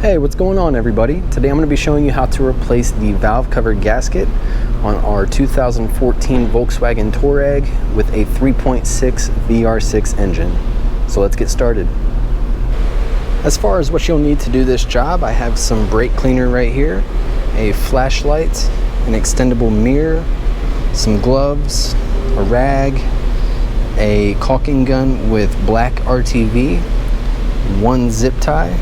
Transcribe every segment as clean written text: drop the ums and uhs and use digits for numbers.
Hey, what's going on everybody? Today I'm going to be showing you how to replace the valve cover gasket on our 2014 Volkswagen Touareg with a 3.6 VR6 engine. So let's get started. As far as what you'll need to do this job, I have some brake cleaner right here, a flashlight, an extendable mirror, some gloves, a rag, a caulking gun with black RTV, one zip tie,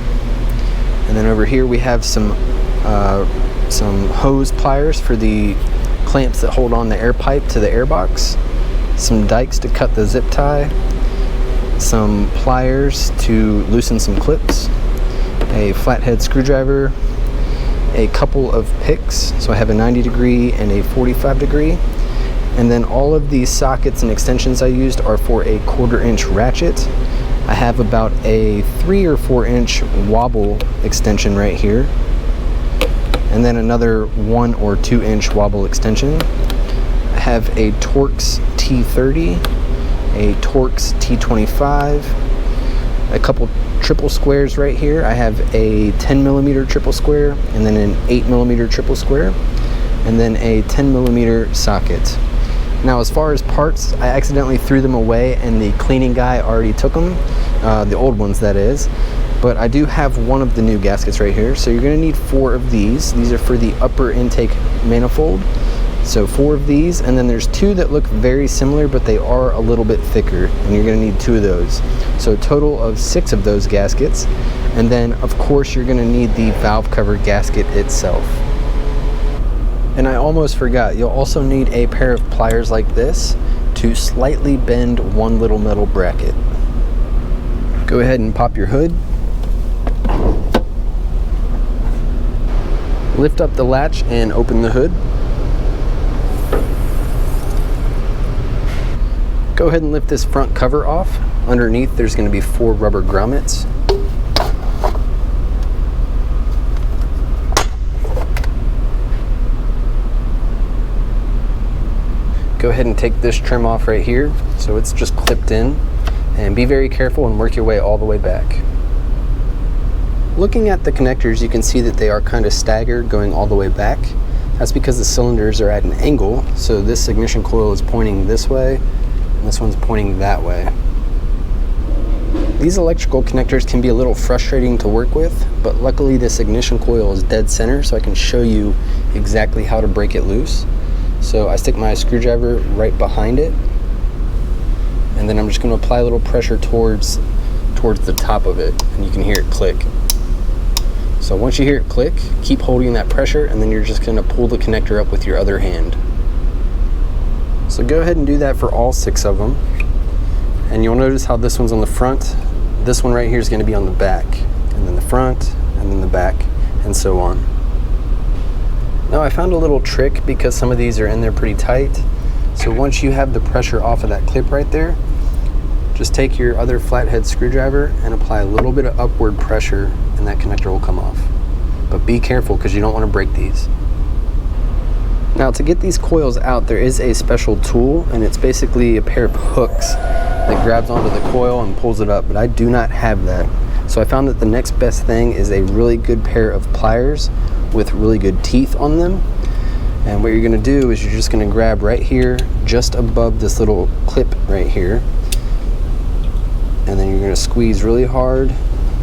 and then over here we have some hose pliers for the clamps that hold on the air pipe to the airbox, some dikes to cut the zip tie, some pliers to loosen some clips, a flathead screwdriver, a couple of picks, so I have a 90 degree and a 45 degree, and then all of these sockets and extensions I used are for a 1/4 inch ratchet. I have about a 3 or 4 inch wobble extension right here, and then another 1 or 2 inch wobble extension. I have a Torx T30, a Torx T25, a couple triple squares right here. I have a 10mm triple square, and then an 8mm triple square, and then a 10mm socket. Now, as far as parts, I accidentally threw them away and the cleaning guy already took them, the old ones that is, but I do have one of the new gaskets right here. So you're going to need 4 of these. These are for the upper intake manifold, so 4 of these, and then there's 2 that look very similar but they are a little bit thicker, and you're going to need 2 of those. So a total of 6 of those gaskets, and then of course you're going to need the valve cover gasket itself. And I almost forgot, you'll also need a pair of pliers like this to slightly bend one little metal bracket. Go ahead and pop your hood. Lift up the latch and open the hood. Go ahead and lift this front cover off. Underneath there's going to be 4 rubber grommets. Go ahead and take this trim off right here, so it's just clipped in, and be very careful and work your way all the way back. Looking at the connectors, you can see that they are kind of staggered going all the way back. That's because the cylinders are at an angle, so this ignition coil is pointing this way and this one's pointing that way. These electrical connectors can be a little frustrating to work with, but luckily this ignition coil is dead center, so I can show you exactly how to break it loose. So I stick my screwdriver right behind it, and then I'm just going to apply a little pressure towards the top of it, and you can hear it click. So once you hear it click, keep holding that pressure, and then you're just going to pull the connector up with your other hand. So go ahead and do that for all 6 of them, and you'll notice how this one's on the front, this one right here is going to be on the back, and then the front, and then the back, and so on. Now I found a little trick because some of these are in there pretty tight. So once you have the pressure off of that clip right there, just take your other flathead screwdriver and apply a little bit of upward pressure, and that connector will come off. But be careful because you don't want to break these. Now to get these coils out, there is a special tool, and it's basically a pair of hooks that grabs onto the coil and pulls it up, but I do not have that. So I found that the next best thing is a really good pair of pliers with really good teeth on them. And what you're going to do is you're just going to grab right here just above this little clip right here, and then you're going to squeeze really hard,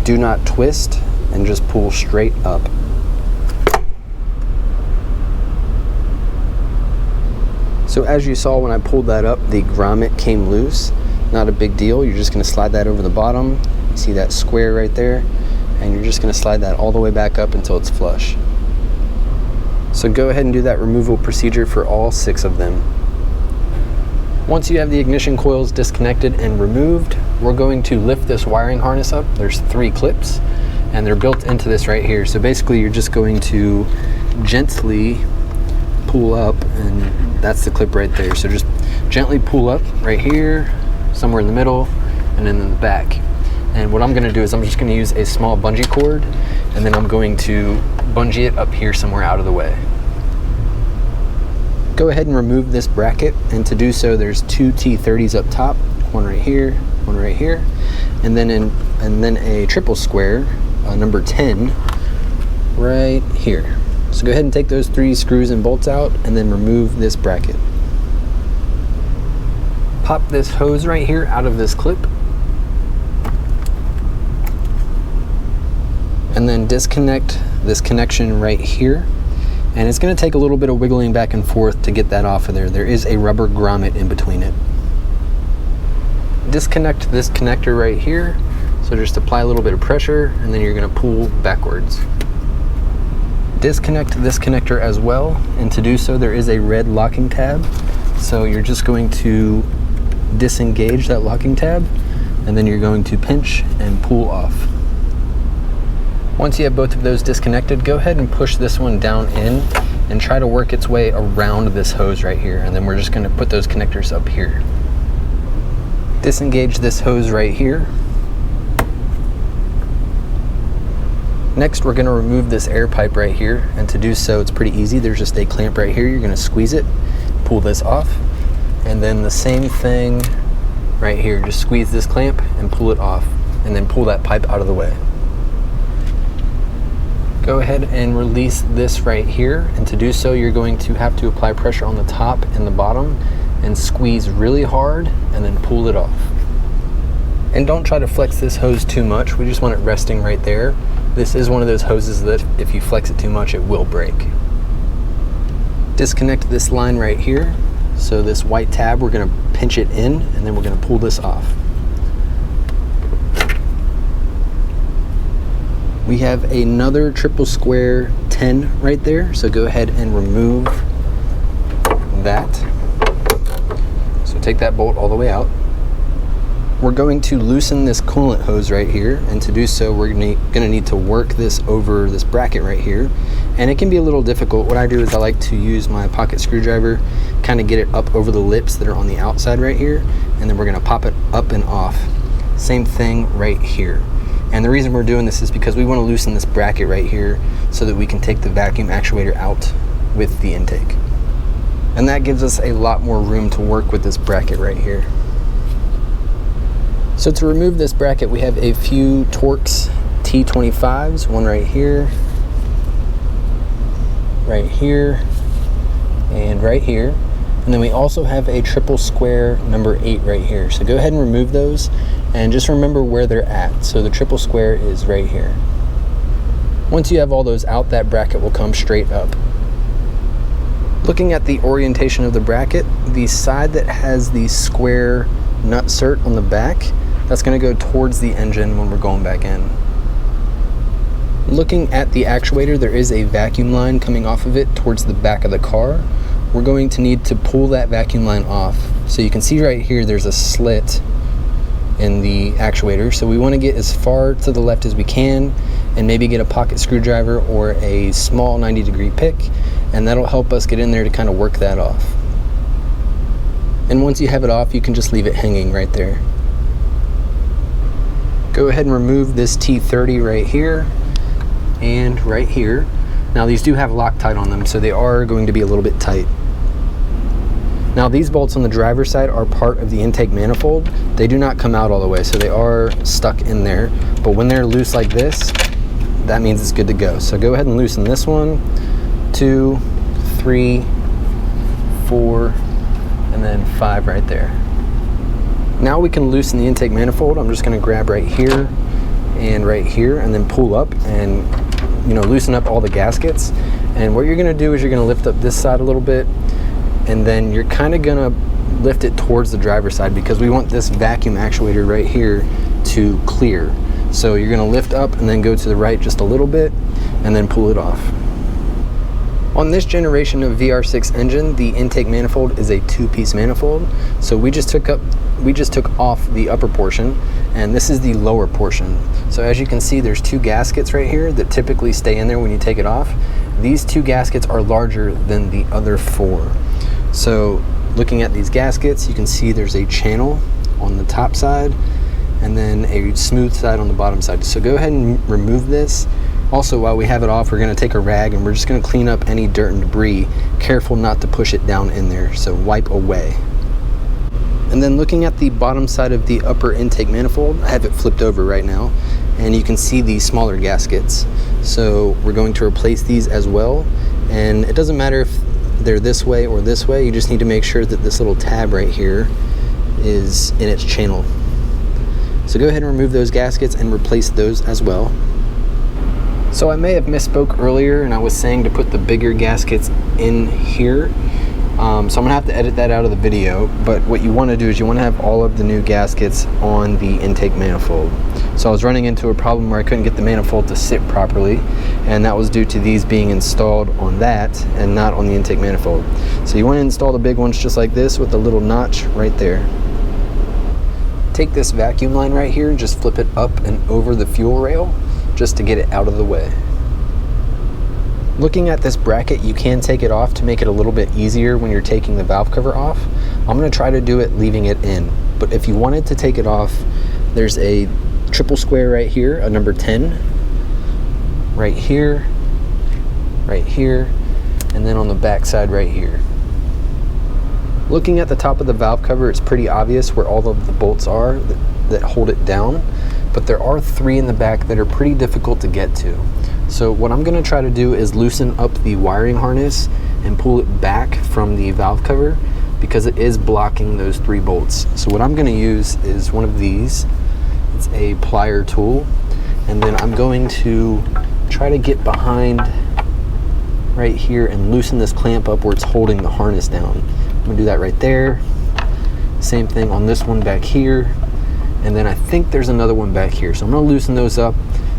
do not twist, and just pull straight up. So as you saw when I pulled that up, the grommet came loose. Not a big deal. You're just going to slide that over the bottom. You see that square right there, and you're just going to slide that all the way back up until it's flush. So go ahead and do that removal procedure for all 6 of them. Once you have the ignition coils disconnected and removed, we're going to lift this wiring harness up. There's 3 clips, and they're built into this right here. So basically you're just going to gently pull up, and that's the clip right there. So just gently pull up right here, somewhere in the middle, and then in the back. And what I'm going to do is I'm just going to use a small bungee cord, and then I'm going to bungee it up here somewhere out of the way. Go ahead and remove this bracket, and to do so there's 2 T30s up top, one right here, and then a triple square, number 10, right here. So go ahead and take those 3 screws and bolts out and then remove this bracket. Pop this hose right here out of this clip. And then disconnect this connection right here. And it's going to take a little bit of wiggling back and forth to get that off of there. There is a rubber grommet in between it. Disconnect this connector right here. So just apply a little bit of pressure and then you're going to pull backwards. Disconnect this connector as well, and to do so there is a red locking tab. So you're just going to disengage that locking tab and then you're going to pinch and pull off. Once you have both of those disconnected, go ahead and push this one down in and try to work its way around this hose right here, and then we're just going to put those connectors up here. Disengage this hose right here. Next, we're going to remove this air pipe right here, and to do so it's pretty easy. There's just a clamp right here. You're going to squeeze it, pull this off, and then the same thing right here. Just squeeze this clamp and pull it off, and then pull that pipe out of the way. Go ahead and release this right here, and to do so you're going to have to apply pressure on the top and the bottom and squeeze really hard and then pull it off. And don't try to flex this hose too much. We just want it resting right there. This is one of those hoses that if you flex it too much it will break. Disconnect this line right here. So this white tab, we're going to pinch it in and then we're going to pull this off. We have another triple square 10 right there, so go ahead and remove that. So take that bolt all the way out. We're going to loosen this coolant hose right here, and to do so we're going to need to work this over this bracket right here, and it can be a little difficult. What I do is I like to use my pocket screwdriver, kind of get it up over the lips that are on the outside right here, and then we're going to pop it up and off. Same thing right here. And the reason we're doing this is because we want to loosen this bracket right here so that we can take the vacuum actuator out with the intake. And that gives us a lot more room to work with this bracket right here. So to remove this bracket, we have a few Torx T25s, one right here, and right here. And then we also have a triple square number 8 right here. So go ahead and remove those and just remember where they're at. So the triple square is right here. Once you have all those out, that bracket will come straight up. Looking at the orientation of the bracket, the side that has the square nutsert on the back, that's going to go towards the engine when we're going back in. Looking at the actuator, there is a vacuum line coming off of it towards the back of the car. We're going to need to pull that vacuum line off. So you can see right here there's a slit in the actuator, so we want to get as far to the left as we can and maybe get a pocket screwdriver or a small 90-degree pick, and that'll help us get in there to kind of work that off. And once you have it off, you can just leave it hanging right there. Go ahead and remove this T30 right here and right here. Now these do have Loctite on them, so they are going to be a little bit tight. Now these bolts on the driver's side are part of the intake manifold. They do not come out all the way, so they are stuck in there. But when they're loose like this, that means it's good to go. So go ahead and loosen this one, 2, 3, 4, and then 5 right there. Now we can loosen the intake manifold. I'm just going to grab right here and then pull up and loosen up all the gaskets. And what you're going to do is you're going to lift up this side a little bit, and then you're kind of going to lift it towards the driver's side because we want this vacuum actuator right here to clear. So you're going to lift up and then go to the right just a little bit and then pull it off. On this generation of VR6 engine, the intake manifold is a 2-piece manifold. So we just took off the upper portion, and this is the lower portion. So as you can see, there's 2 gaskets right here that typically stay in there when you take it off. These 2 gaskets are larger than the other 4. So looking at these gaskets, you can see there's a channel on the top side and then a smooth side on the bottom side. So go ahead and remove this. Also, while we have it off, we're going to take a rag and we're just going to clean up any dirt and debris. Careful not to push it down in there, so wipe away. And then looking at the bottom side of the upper intake manifold, I have it flipped over right now, and you can see these smaller gaskets. So we're going to replace these as well, and it doesn't matter if they're this way or this way, you just need to make sure that this little tab right here is in its channel. So go ahead and remove those gaskets and replace those as well. So I may have misspoke earlier, and I was saying to put the bigger gaskets in here. So I'm gonna have to edit that out of the video, but what you want to do is you want to have all of the new gaskets on the intake manifold. So I was running into a problem where I couldn't get the manifold to sit properly, and that was due to these being installed on that and not on the intake manifold. So you want to install the big ones just like this with a little notch right there. Take this vacuum line right here and just flip it up and over the fuel rail just to get it out of the way. Looking at this bracket, you can take it off to make it a little bit easier when you're taking the valve cover off. I'm going to try to do it leaving it in, but if you wanted to take it off, there's a triple square right here, a number 10, right here, and then on the back side right here. Looking at the top of the valve cover, it's pretty obvious where all of the bolts are that hold it down, but there are 3 in the back that are pretty difficult to get to. So what I'm going to try to do is loosen up the wiring harness and pull it back from the valve cover because it is blocking those 3 bolts. So what I'm going to use is one of these. It's a plier tool, and then I'm going to try to get behind right here and loosen this clamp up where it's holding the harness down. I'm going to do that right there. Same thing on this one back here, and then I think there's another one back here. So I'm going to loosen those up.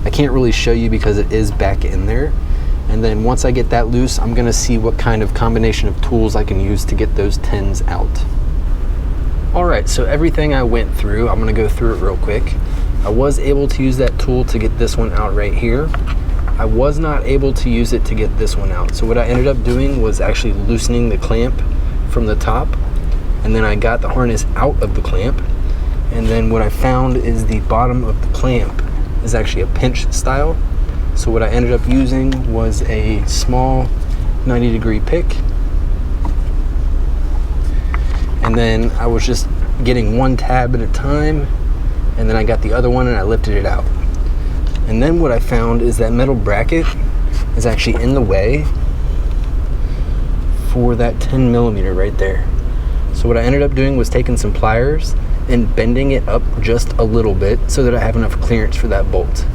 I can't really show you because it is back in there. And then once I get that loose, I'm gonna see what kind of combination of tools I can use to get those 10s out. All right, so everything I went through, I'm gonna go through it real quick. I was able to use that tool to get this one out right here. I was not able to use it to get this one out. So what I ended up doing was actually loosening the clamp from the top, and then I got the harness out of the clamp. And then what I found is the bottom of the clamp is actually a pinch style. So what I ended up using was a small 90-degree pick, and then I was just getting one tab at a time, and then I got the other one and I lifted it out. And then what I found is that metal bracket is actually in the way for that 10 millimeter right there. So what I ended up doing was taking some pliers and bending it up just a little bit so that I have enough clearance for that bolt.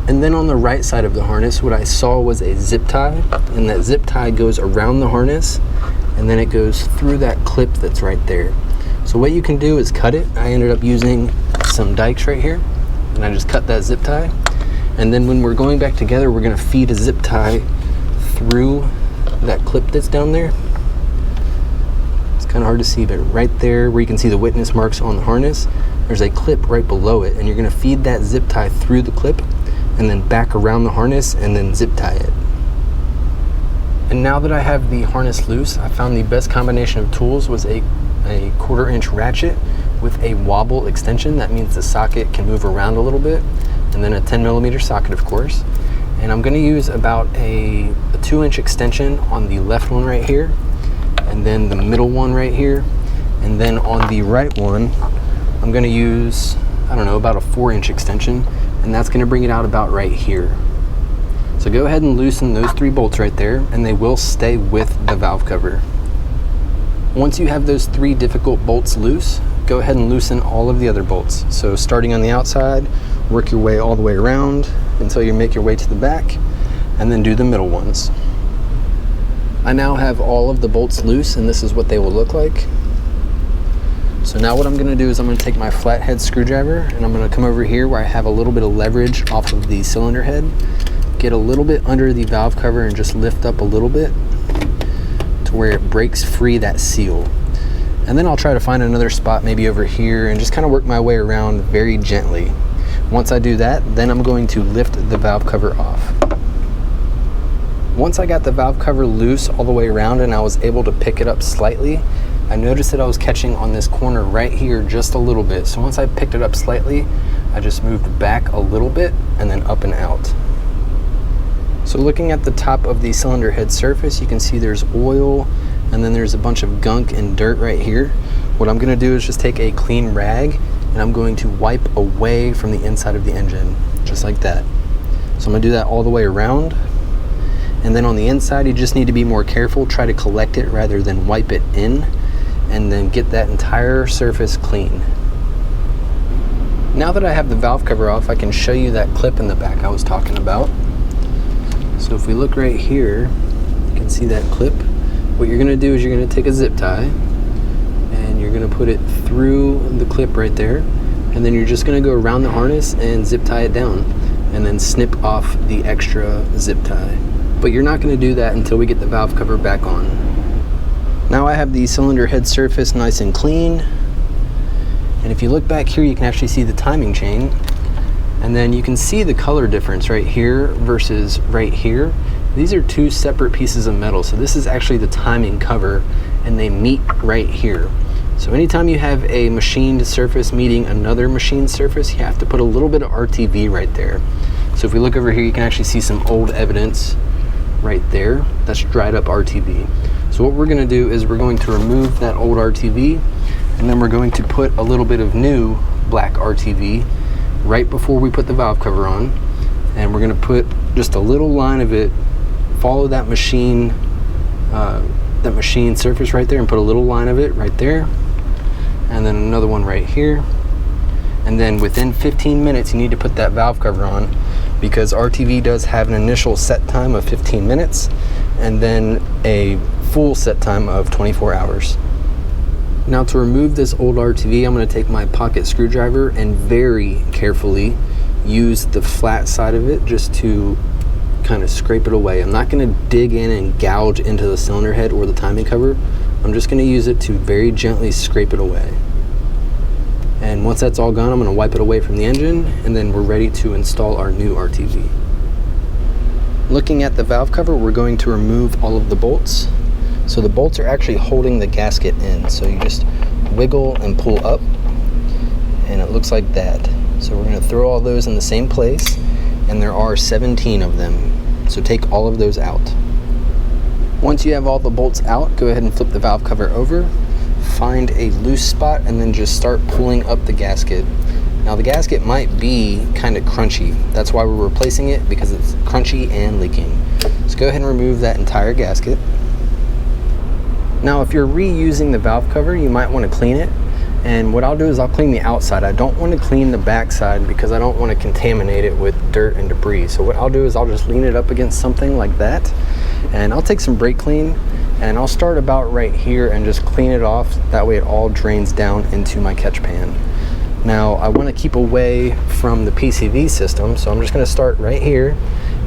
And then on the right side of the harness, what I saw was a zip tie, and that zip tie goes around the harness and then it goes through that clip that's right there. So what you can do is cut it. I ended up using some dikes right here, and I just cut that zip tie. And then when we're going back together, we're gonna feed a zip tie through that clip that's down there. Kind of hard to see, but right there where you can see the witness marks on the harness, there's a clip right below it, and you're going to feed that zip tie through the clip and then back around the harness and then zip tie it. And now that I have the harness loose, I found the best combination of tools was a 1/4-inch ratchet with a wobble extension. That means the socket can move around a little bit, and then a 10 millimeter socket, of course. And I'm going to use about a 2-inch extension on the left one right here, and then the middle one right here, and then on the right one I'm going to use, I don't know, about a 4-inch extension, and that's going to bring it out about right here. So go ahead and loosen those 3 bolts right there, and they will stay with the valve cover. Once you have those 3 difficult bolts loose, go ahead and loosen all of the other bolts. So starting on the outside, work your way all the way around until you make your way to the back, and then do the middle ones. I now have all of the bolts loose, and this is what they will look like. So now what I'm going to do is I'm going to take my flathead screwdriver, and I'm going to come over here where I have a little bit of leverage off of the cylinder head, get a little bit under the valve cover and just lift up a little bit to where it breaks free that seal. And then I'll try to find another spot maybe over here and just kind of work my way around very gently. Once I do that, then I'm going to lift the valve cover off. Once I got the valve cover loose all the way around and I was able to pick it up slightly, I noticed that I was catching on this corner right here just a little bit. So once I picked it up slightly, I just moved back a little bit and then up and out. So looking at the top of the cylinder head surface, you can see there's oil, and then there's a bunch of gunk and dirt right here. What I'm gonna do is just take a clean rag and I'm going to wipe away from the inside of the engine, just like that. So I'm gonna do that all the way around. And then on the inside, you just need to be more careful. Try to collect it rather than wipe it in, and then get that entire surface clean. Now that I have the valve cover off, I can show you that clip in the back I was talking about. So if we look right here, you can see that clip. What you're gonna do is you're gonna take a zip tie, and you're gonna put it through the clip right there, and then you're just gonna go around the harness and zip tie it down, and then snip off the extra zip tie. But you're not going to do that until we get the valve cover back on. Now I have the cylinder head surface nice and clean, and if you look back here, you can actually see the timing chain, and then you can see the color difference right here versus right here. These are two separate pieces of metal, so this is actually the timing cover, and they meet right here. So anytime you have a machined surface meeting another machined surface, you have to put a little bit of RTV right there. So if we look over here, you can actually see some old evidence right there. That's dried up RTV. So what we're going to do is we're going to remove that old RTV, and then we're going to put a little bit of new black RTV right before we put the valve cover on, and we're going to put just a little line of it, follow that machine surface right there, and put a little line of it right there, and then another one right here. And then within 15 minutes you need to put that valve cover on, because RTV does have an initial set time of 15 minutes and then a full set time of 24 hours. Now to remove this old RTV, I'm going to take my pocket screwdriver and very carefully use the flat side of it just to kind of scrape it away. I'm not going to dig in and gouge into the cylinder head or the timing cover. I'm just going to use it to very gently scrape it away. And once that's all gone, I'm going to wipe it away from the engine, and then we're ready to install our new RTV. Looking at the valve cover, we're going to remove all of the bolts. So the bolts are actually holding the gasket in. So you just wiggle and pull up, and it looks like that. So we're going to throw all those in the same place, and there are 17 of them. So take all of those out. Once you have all the bolts out, go ahead and flip the valve cover over. Find a loose spot and then just start pulling up the gasket. Now the gasket might be kind of crunchy. That's why we're replacing it, because it's crunchy and leaking. So go ahead and remove that entire gasket. Now if you're reusing the valve cover, you might want to clean it. And what I'll do is I'll clean the outside. I don't want to clean the backside because I don't want to contaminate it with dirt and debris. So what I'll do is I'll just lean it up against something like that, and I'll take some brake clean, and I'll start about right here and just clean it off. That way it all drains down into my catch pan. Now I want to keep away from the PCV system, so I'm just going to start right here,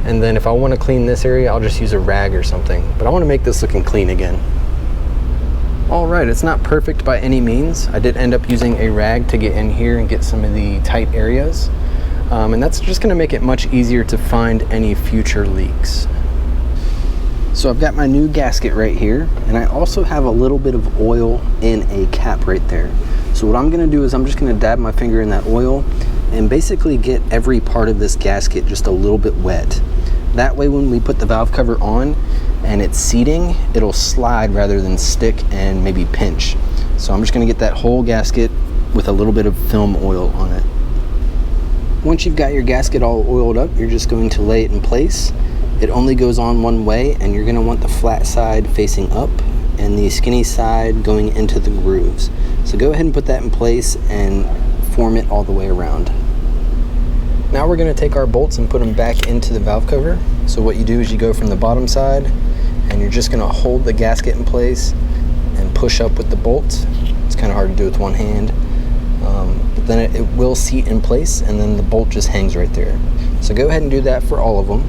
and then if I want to clean this area, I'll just use a rag or something. But I want to make this looking clean again. Alright, it's not perfect by any means. I did end up using a rag to get in here and get some of the tight areas. And that's just going to make it much easier to find any future leaks. So I've got my new gasket right here, and I also have a little bit of oil in a cap right there. So what I'm going to do is I'm just going to dab my finger in that oil and basically get every part of this gasket just a little bit wet. That way when we put the valve cover on and it's seating, it'll slide rather than stick and maybe pinch. So I'm just going to get that whole gasket with a little bit of film oil on it. Once you've got your gasket all oiled up, you're just going to lay it in place. It only goes on one way, and you're going to want the flat side facing up and the skinny side going into the grooves. So go ahead and put that in place and form it all the way around. Now we're going to take our bolts and put them back into the valve cover. So what you do is you go from the bottom side, and you're just going to hold the gasket in place and push up with the bolt. It's kind of hard to do with one hand, but then it will seat in place, and then the bolt just hangs right there. So go ahead and do that for all of them.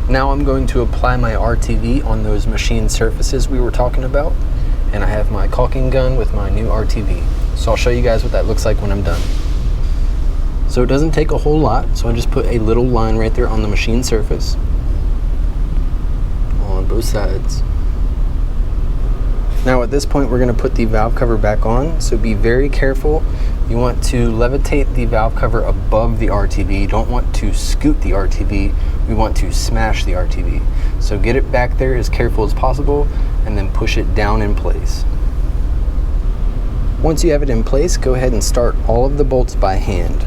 Now I'm going to apply my RTV on those machined surfaces we were talking about, and I have my caulking gun with my new RTV. So I'll show you guys what that looks like when I'm done. So it doesn't take a whole lot, so I just put a little line right there on the machined surface on both sides. Now at this point we're going to put the valve cover back on, so be very careful. You want to levitate the valve cover above the RTV. You don't want to scoot the RTV. We want to smash the RTV. So get it back there as careful as possible and then push it down in place. Once you have it in place, go ahead and start all of the bolts by hand.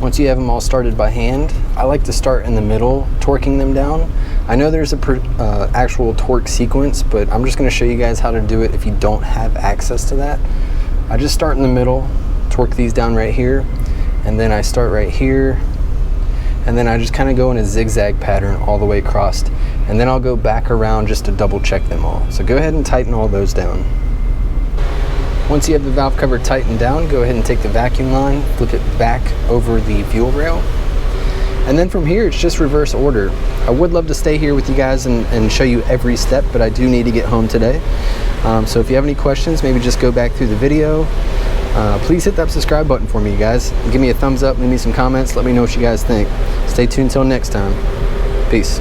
Once you have them all started by hand, I like to start in the middle, torquing them down. I know there's a actual torque sequence, but I'm just going to show you guys how to do it if you don't have access to that. I just start in the middle, torque these down right here, and then I start right here, and then I just kind of go in a zigzag pattern all the way across, and then I'll go back around just to double check them all. So go ahead and tighten all those down. Once you have the valve cover tightened down, go ahead and take the vacuum line, flip it back over the fuel rail, and then from here it's just reverse order. I would love to stay here with you guys and show you every step, but I do need to get home today. So if you have any questions, maybe just go back through the video. Please hit that subscribe button for me, you guys. Give me a thumbs up, leave me some comments, let me know what you guys think. Stay tuned till next time. Peace.